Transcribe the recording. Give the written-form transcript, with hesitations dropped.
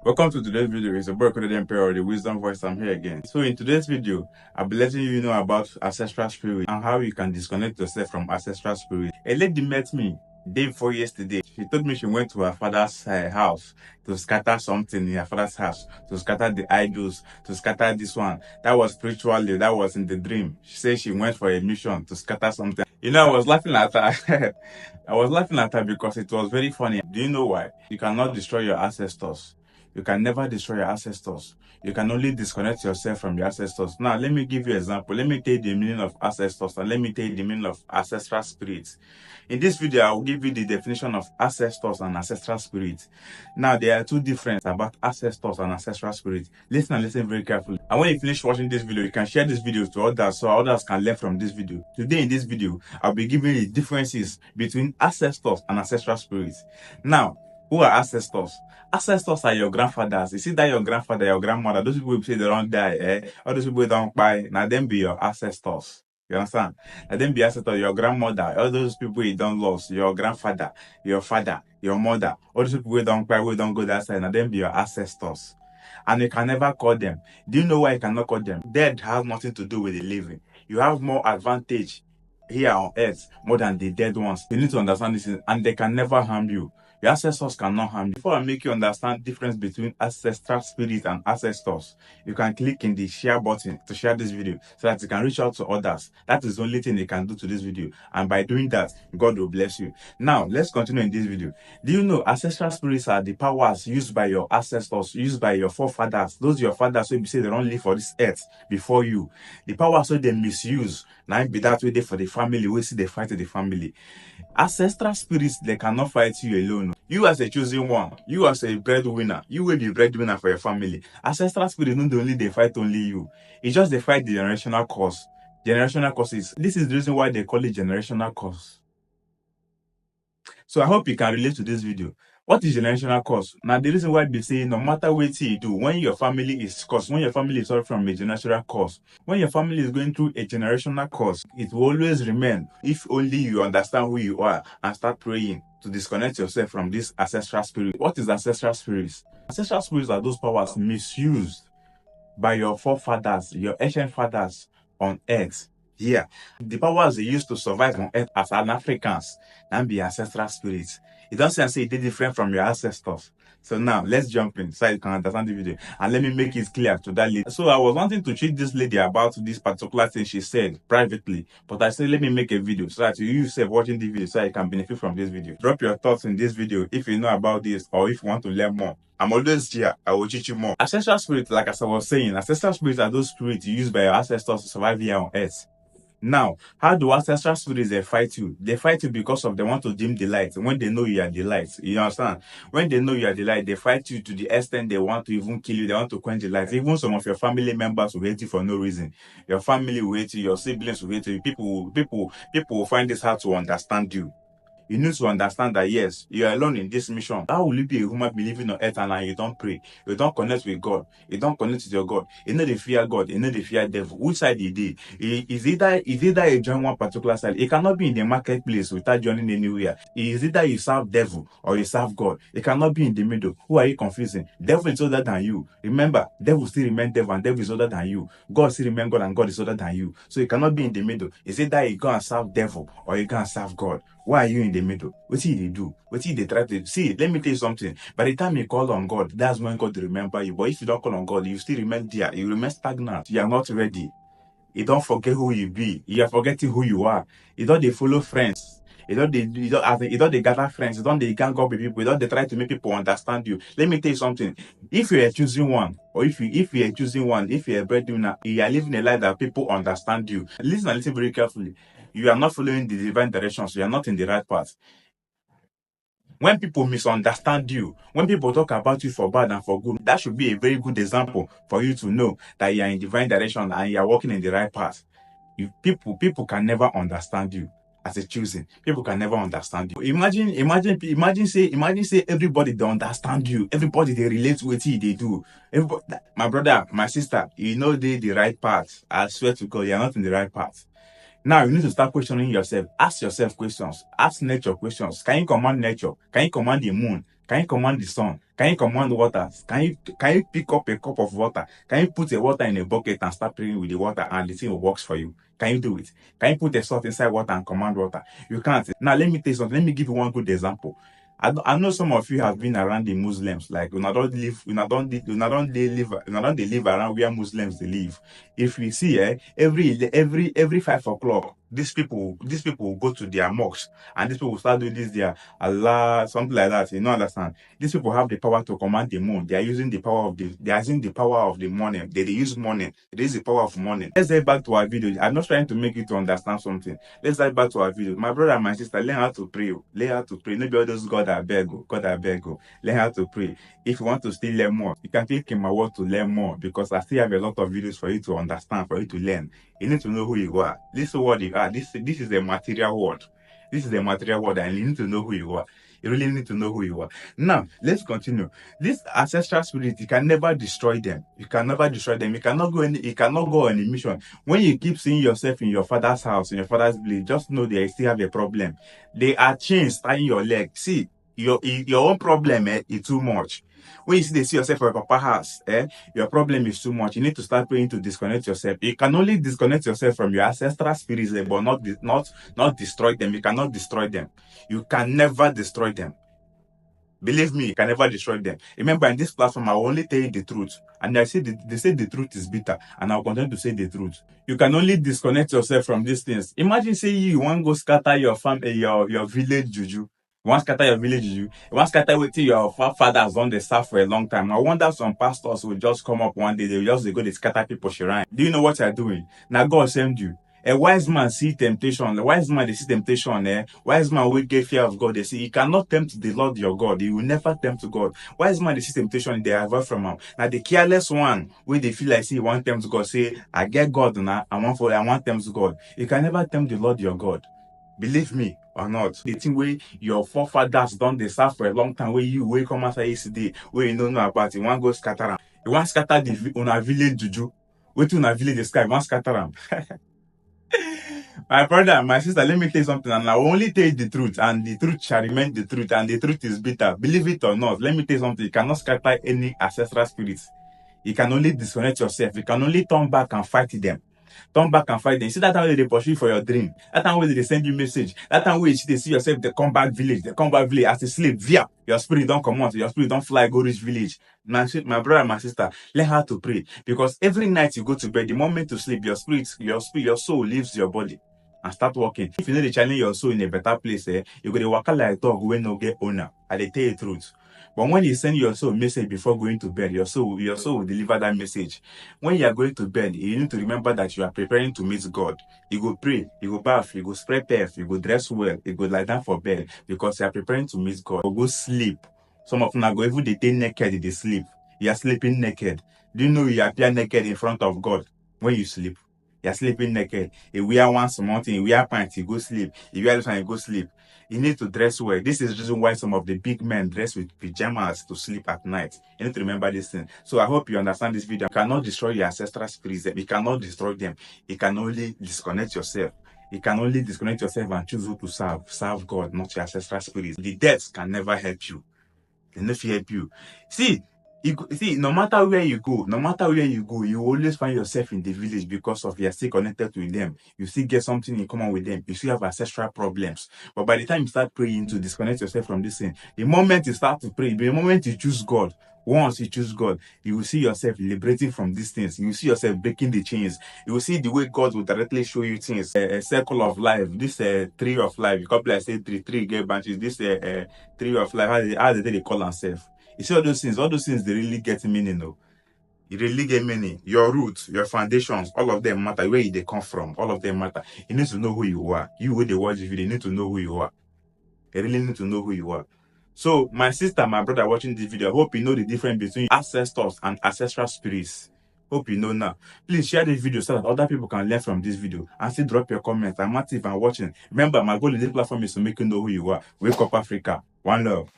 Welcome to today's video. It's a boy called the Emperor, the Wisdom Voice. I'm here again. So in today's video, I'll be letting you know about ancestral spirit and how you can disconnect yourself from ancestral spirit. A lady met me day before yesterday. She told me she went to her father's house to scatter something in her father's house, to scatter the idols, to scatter this one. That was spiritually, that was in the dream. She said she went for a mission to scatter something. You know, I was laughing at her. I was laughing at her because it was very funny. Do you know why? You cannot destroy your ancestors. You can never destroy your ancestors. You can only disconnect yourself from your ancestors. Now, let me give you an example. Let me tell you the meaning of ancestors and let me tell you the meaning of ancestral spirits. In this video, I will give you the definition of ancestors and ancestral spirits. Now, there are two differences about ancestors and ancestral spirits. Listen and listen very carefully. And when you finish watching this video, you can share this video to others so others can learn from this video. Today in this video, I'll be giving you the differences between ancestors and ancestral spirits. Now, who are ancestors? Ancestors are your grandfathers. You see that your grandfather, your grandmother, those people who say they don't die, all those people who don't buy, now them be your ancestors. You understand? Now them be ancestors, your grandmother, all those people you don't lose, your grandfather, your father, your mother, all those people who don't buy, who don't go that side, now them be your ancestors. And you can never call them. Do you know why you cannot call them? Dead has nothing to do with the living. You have more advantage here on earth more than the dead ones. You need to understand this, and they can never harm you. Your ancestors cannot harm you. Before I make you understand the difference between ancestral spirits and ancestors, you can click in the share button to share this video so that you can reach out to others. That is the only thing you can do to this video. And by doing that, God will bless you. Now, let's continue in this video. Do you know ancestral spirits are the powers used by your ancestors, used by your forefathers, those your fathers who say they don't live for this earth before you. The powers so they misuse. Now be that way they for the family, we see they fight the family. Ancestral spirits, they cannot fight you alone. You as a chosen one, you as a breadwinner, you will be breadwinner for your family. Ancestral spirits not only they fight only you, it's just they fight the generational curse. Generational curses. This is the reason why they call it generational curse. So I hope you can relate to this video. What is generational curse? Now the reason why they say no matter what you do, when your family is cursed, when your family is suffering from a generational curse, when your family is going through a generational curse, it will always remain if only you understand who you are and start praying to disconnect yourself from this ancestral spirit. What is ancestral spirits? Ancestral spirits are those powers misused by your forefathers, your ancient fathers on earth. Yeah, the powers they used to survive on earth as an Africans and be ancestral spirits. It doesn't say they're different from your ancestors. So now let's jump in so you can understand the video and let me make it clear to that lady. So I was wanting to treat this lady about this particular thing she said privately, but I said let me make a video so that you yourself watching the video so you can benefit from this video. Drop your thoughts in this video if you know about this or if you want to learn more. I'm always here. I will teach you more. Ancestral spirits, like as I was saying, ancestral spirits are those spirits used by your ancestors to survive here on earth. Now, how do ancestral spirits they fight you? They fight you because of they want to dim the light when they know you are the light. You understand? When they know you are the light, they fight you to the extent they want to even kill you. They want to quench the light. Even some of your family members will hate you for no reason. Your family will hate you. Your siblings will hate you. People will find this hard to understand you. You need to understand that yes, you are alone in this mission. How will you be a human being living on earth and you don't pray? You don't connect with God. You don't connect with your God. You know they fear God. You know they fear devil. Which side you did? Is either you join one particular side. It cannot be in the marketplace without joining anywhere. It is either you serve devil or you serve God. It cannot be in the middle. Who are you confusing? Devil is older than you. Remember, devil still remain devil and devil is older than you. God still remain God and God is older than you. So you cannot be in the middle. It's either you go and serve devil or you go and serve God. Why are you in the middle? What did they do? What did they try to see? Let me tell you something. By the time you call on God, that's when God will remember you. But if you don't call on God, you still remain there. You remain stagnant. You are not ready. You don't forget who you be. You are forgetting who you are. You don't they follow friends. You don't they gather friends. You don't they gang up with people. You don't they try to make people understand you. Let me tell you something. If you are choosing one, or if you are choosing one, if you are a breadwinner, you are living a life that people understand you. Listen and listen very carefully. You are not following the divine directions. You are not in the right path. When people misunderstand you, when people talk about you for bad and for good, that should be a very good example for you to know that you are in divine direction and you are walking in the right path. People can never understand you as a choosing. People can never understand you. Imagine say everybody they understand you. Everybody they relate with you, they do. Everybody, my brother, my sister, you know they the right path. I swear to God, you are not in the right path. Now you need to start questioning yourself. Ask yourself questions. Ask nature questions. Can you command nature? Can you command the moon? Can you command the sun? Can you command water? Can you pick up a cup of water? Can you put a water in a bucket and start praying with the water and the thing works for you? Can you do it? Can you put a salt inside water and command water? You can't. Now let me tell you something. Let me give you one good example. I know some of you have been around the Muslims, like when I don't live, when I don't, when I don't they live, when I don't they live around where Muslims they live. If we see, every 5 o'clock, these people will go to their mosques and these people will start doing this their Allah, something like that. You know, understand? These people have the power to command the moon. They are using the power of they are using the power of the morning. They use morning. It is the power of morning. Let's get back to our video. I'm not trying to make you to understand something. Let's get back to our video. My brother and my sister, learn how to pray. Learn how to pray. Maybe all those God I beg, God I beg. Learn how to pray. If you want to still learn more, you can click in my word to learn more because I still have a lot of videos for you to understand, for you to learn. You need to know who you are. This word you are. This is a material word. This is a material word, and you need to know who you are. You really need to know who you are. Now, let's continue. This ancestral spirit, you can never destroy them. You can never destroy them. You cannot go on a mission. When you keep seeing yourself in your father's house, in your father's village, just know they still have a problem. They are chains tying your leg. See, your own problem is too much. When you see yourself for your papa house, your problem is too much. You need to start praying to disconnect yourself. You can only disconnect yourself from your ancestral spirits, but not destroy them. You cannot destroy them. You can never destroy them. Believe me, you can never destroy them. Remember, in this platform, I will only tell you the truth. And they say the truth is bitter, and I'll continue to say the truth. You can only disconnect yourself from these things. Imagine say you want to go scatter your family, your village juju. You want to scatter your village juju. You want to scatter with your forefathers done the stuff for a long time. I wonder some pastors will just come up one day, they go to scatter people shrine. Do you know what you're doing? Now God send you. A wise man see temptation. A wise man, they see temptation. Wise man will get fear of God. They see, he cannot tempt the Lord your God. He will never tempt God. Wise man, they see temptation. They avoid from him. Now, the careless one, where they feel like, see, he want tempt God, say, I get God now. I want tempt God. You can never tempt the Lord your God. Believe me or not. The thing where your forefathers done the serve for a long time, where you come after yesterday, where you don't know about it, you want to go scatter them. You want to scatter on a village juju. Wait till on a village the sky, you want to scatter them. My brother, my sister, let me tell you something, and I will only tell you the truth, and the truth shall remain the truth, and the truth is bitter. Believe it or not, let me tell you something. You cannot scatter any ancestral spirits. You can only disconnect yourself. You can only turn back and fight them. Turn back and fight them. See that time when they pursue you for your dream. That time when they send you message. That time when they see yourself, they come back village. They come back village as a slave. Via your spirit don't come out. Your spirit don't fly, go reach village. My brother and my sister, learn how to pray. Because every night you go to bed, the moment you sleep, your soul leaves your body and start walking. If you know they challenge your soul in a better place, you're going to walk like dog when no get owner. I they tell you the truth. But when you send your soul a message before going to bed, your soul will deliver that message. When you are going to bed, you need to remember that you are preparing to meet God. You go pray, you go bath, you go spray perf, you go dress well, you go lie down for bed because you are preparing to meet God. You go sleep. Some of them are going even they naked, they sleep. You are sleeping naked. Do you know you appear naked in front of God when you sleep? You are sleeping naked. You wear one small thing, you wear pants, you go sleep. You wear this one, you go sleep. You need to dress well. This is the reason why some of the big men dress with pajamas to sleep at night. You need to remember this thing. So I hope you understand this video. You cannot destroy your ancestral spirits. You cannot destroy them. You can only disconnect yourself. You can only disconnect yourself and choose who to serve. Serve God, not your ancestral spirits. The dead can never help you. They never help you. See, no matter where you go, you always find yourself in the village because of you are still connected with them. You still get something in common with them. You still have ancestral problems. But by the time you start praying to disconnect yourself from this thing, the moment you start to pray, the moment you choose God, once you choose God, you will see yourself liberating from these things. You will see yourself breaking the chains. You will see the way God will directly show you things. A circle of life. This tree of life. You couple I say three get branches. This tree of life. How they call themselves? You see all those things they really get meaning though. You really get meaning. Your roots, your foundations, all of them matter. Where they come from, all of them matter. You need to know who you are. You who they watch the video, you need to know who you are. You really need to know who you are. So, my sister, my brother watching this video, I hope you know the difference between ancestors and ancestral spirits. Hope you know now. Please share this video so that other people can learn from this video. And still drop your comments. I'm active and watching. Remember, my goal in this platform is to make you know who you are. Wake up, Africa. One love.